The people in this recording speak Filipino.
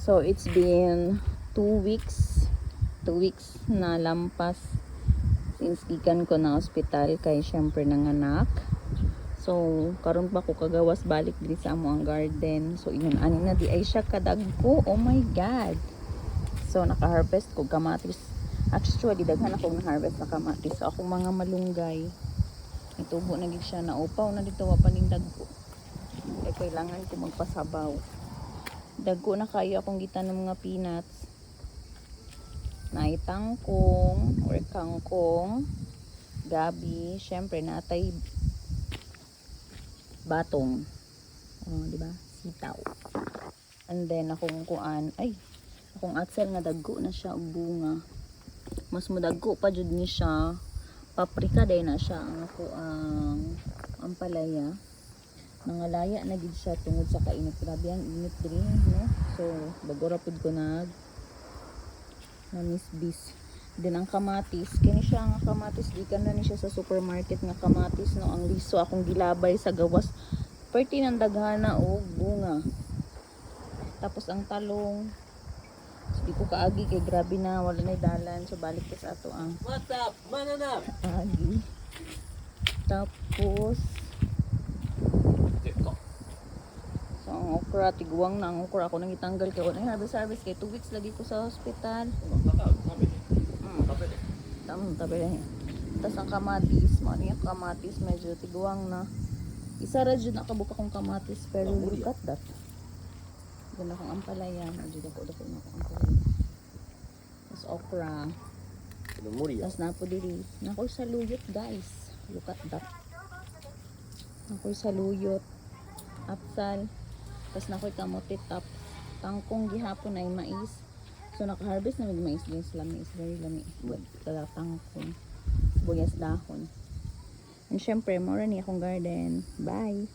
So it's been 2 weeks. 2 weeks na lampas since gikan ko na ospital kay syempre nanganak. So karon pa ko kagawas balik diri sa amo ang garden. So ingon ani na di ay siya kadagko. Oh my god. So naka-harvest ko kamatis. Actually daghan akong na-harvest na kamatis. So akong mga malunggay itubo na gid siya na upaw na dito wa pa ning dagko. Kaya kailangan ko magpasabaw. Dagko na kayo akong gitan ng mga peanuts. Naay tangkong or kangkong, gabi, syempre natay batong. Oh, di ba? Sitaw. And then akong akong atsel nga dagko na siya og bunga. Mas modagko pa jud ni siya. Paprika day na siya ang ako ang ampalaya. Nangalaya na gid siya tungod sa kainit. Grabe ang init diri, no? So, bagora pud ko na misbis. Din ang kamatis, kini siya nga kamatis, gikan na ni siya sa supermarket nga kamatis, no? Ang liso akong gilabay sa gawas. Perti ng daghana og bunga. Tapos ang talong, so, di ko kaagi kay grabe na wala na dalan. So balik ko sa ato ang What's up, banana? agi. Tapos so ang okra, tiguang na ang okra ako nang itanggal kay wala harvest kay 2 weeks lagi ko sa hospital. Tabi na. Tapos ang kamatis, yung kamatis medyo tiguang na. Isa ra jud nakabuka kong kamatis pero look at that. Ganda kong ampalaya, medyo dako na akong ampalaya. Tapos okra. Tapos napo diri. Nakoy sa luyot guys. Look at that. Nakoy sa luyot. Apsal. Tapos nakoy kamote tap. Tangkong gihapon ay mais. So naka-harvest na may mais din sa lami. Is very lami. Tala tangkong. Buyas dahon. And syempre, mora ni akong garden. Bye!